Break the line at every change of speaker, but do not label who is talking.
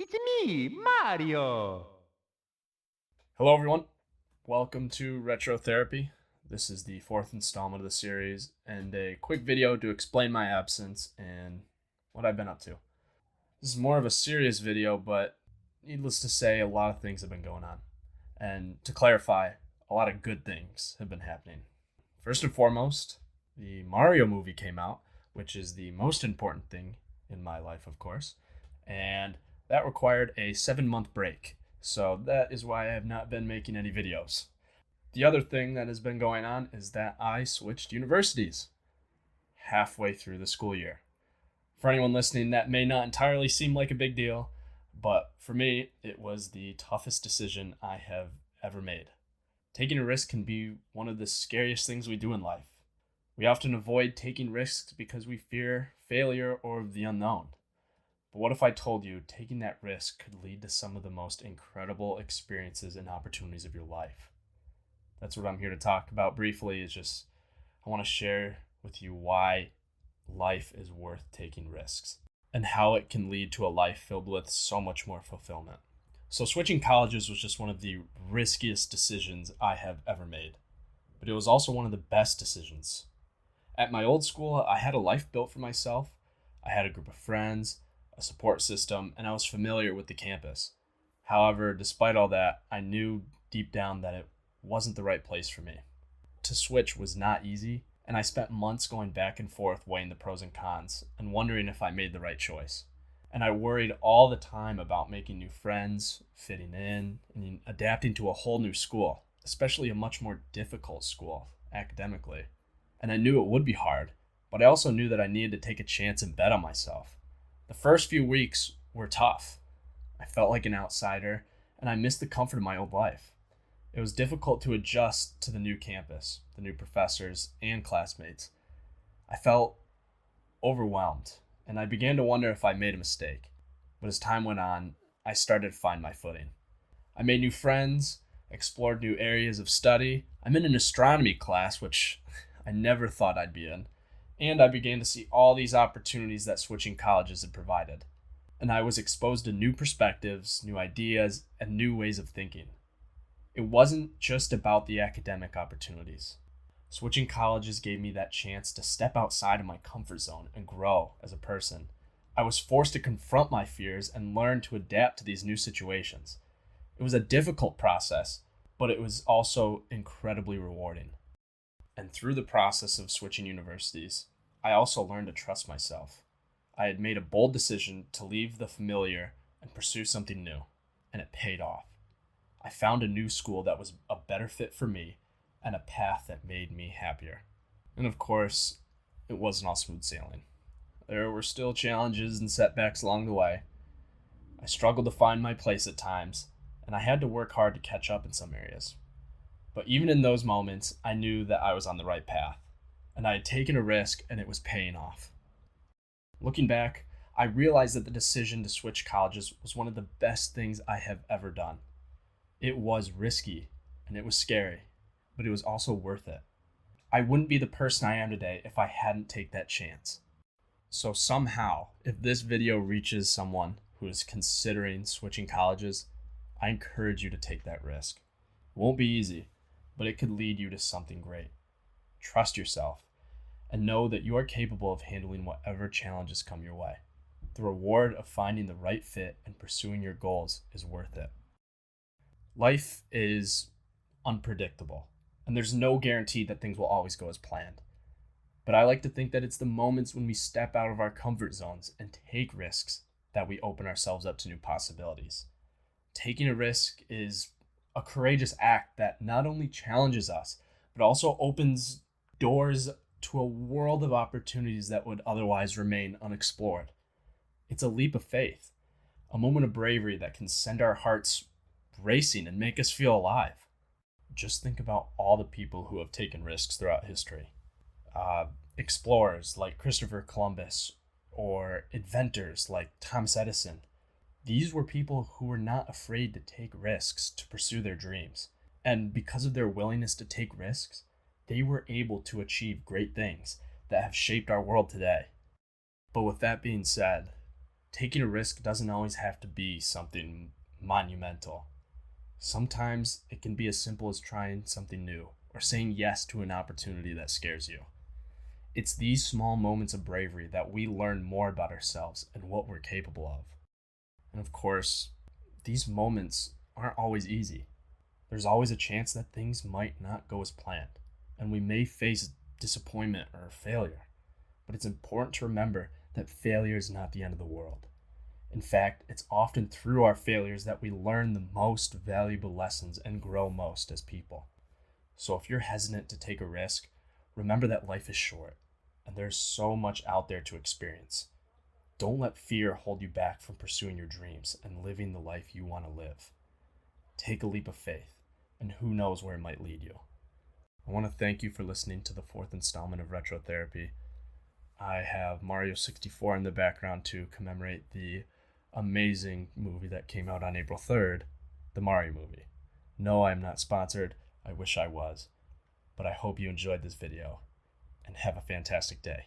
It's me, Mario!
Hello, everyone. Welcome to Retro Therapy. This is the fourth installment of the series and a quick video to explain my absence and what I've been up to. This is more of a serious video, but needless to say, a lot of things have been going on. And to clarify, a lot of good things have been happening. First and foremost, the Mario movie came out, which is the most important thing in my life, of course, and that required a 7 month break. So that is why I have not been making any videos. The other thing that has been going on is that I switched universities halfway through the school year. For anyone listening, that may not entirely seem like a big deal, but for me, it was the toughest decision I have ever made. Taking a risk can be one of the scariest things we do in life. We often avoid taking risks because we fear failure or the unknown. But what if I told you taking that risk could lead to some of the most incredible experiences and opportunities of your life? That's what I'm here to talk about briefly. Is just I want to share with you why life is worth taking risks and how it can lead to a life filled with so much more fulfillment. So switching colleges was just one of the riskiest decisions I have ever made, but it was also one of the best decisions. At my old school, I had a life built for myself. I had a group of friends, a support system, and I was familiar with the campus. However, despite all that, I knew deep down that it wasn't the right place for me. To switch was not easy, and I spent months going back and forth weighing the pros and cons and wondering if I made the right choice. And I worried all the time about making new friends, fitting in, and adapting to a whole new school, especially a much more difficult school academically. And I knew it would be hard, but I also knew that I needed to take a chance and bet on myself. The first few weeks were tough. I felt like an outsider, and I missed the comfort of my old life. It was difficult to adjust to the new campus, the new professors, and classmates. I felt overwhelmed, and I began to wonder if I made a mistake. But as time went on, I started to find my footing. I made new friends, explored new areas of study. I'm in an astronomy class, which I never thought I'd be in, and I began to see all these opportunities that switching colleges had provided. And I was exposed to new perspectives, new ideas, and new ways of thinking. It wasn't just about the academic opportunities. Switching colleges gave me that chance to step outside of my comfort zone and grow as a person. I was forced to confront my fears and learn to adapt to these new situations. It was a difficult process, but it was also incredibly rewarding. And through the process of switching universities, I also learned to trust myself. I had made a bold decision to leave the familiar and pursue something new, and it paid off. I found a new school that was a better fit for me and a path that made me happier. And of course, it wasn't all smooth sailing. There were still challenges and setbacks along the way. I struggled to find my place at times, and I had to work hard to catch up in some areas. But even in those moments, I knew that I was on the right path, and I had taken a risk and it was paying off. Looking back, I realized that the decision to switch colleges was one of the best things I have ever done. It was risky and it was scary, but it was also worth it. I wouldn't be the person I am today if I hadn't taken that chance. So somehow, if this video reaches someone who is considering switching colleges, I encourage you to take that risk. It won't be easy, but it could lead you to something great. Trust yourself and know that you are capable of handling whatever challenges come your way. The reward of finding the right fit and pursuing your goals is worth it. Life is unpredictable, and there's no guarantee that things will always go as planned. But I like to think that it's the moments when we step out of our comfort zones and take risks that we open ourselves up to new possibilities. Taking a risk is a courageous act that not only challenges us, but also opens doors to a world of opportunities that would otherwise remain unexplored. It's a leap of faith, a moment of bravery that can send our hearts racing and make us feel alive. Just think about all the people who have taken risks throughout history. Explorers like Christopher Columbus, or inventors like Thomas Edison. These were people who were not afraid to take risks to pursue their dreams. And because of their willingness to take risks, they were able to achieve great things that have shaped our world today. But with that being said, Taking a risk doesn't always have to be something monumental. Sometimes it can be as simple as trying something new or saying yes to an opportunity that scares you. It's these small moments of bravery that we learn more about ourselves and what we're capable of. And of course, these moments aren't always easy. There's always a chance that things might not go as planned, and we may face disappointment or failure. But it's important to remember that failure is not the end of the world. In fact, it's often through our failures that we learn the most valuable lessons and grow most as people. So if you're hesitant to take a risk, remember that life is short, and there's so much out there to experience. Don't let fear hold you back from pursuing your dreams and living the life you want to live. Take a leap of faith, and who knows where it might lead you. I want to thank you for listening to the fourth installment of Retro Therapy. I have Mario 64 in the background to commemorate the amazing movie that came out on April 3rd, the Mario movie. No, I'm not sponsored. I wish I was. But I hope you enjoyed this video, and have a fantastic day.